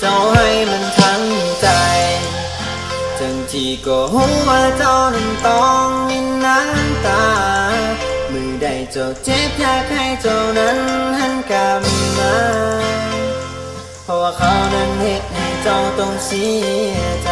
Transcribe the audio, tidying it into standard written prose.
เจ้าให้มันทั้งใจทั้งที่ก็หัวเจ้านั้นต้องมีน้ำตามือใดเจ้าเจ็บอยากให้เจ้านั้นหันกลับมาเพราะว่าเขานั้นเหตุให้เจ้าต้องเสียใจ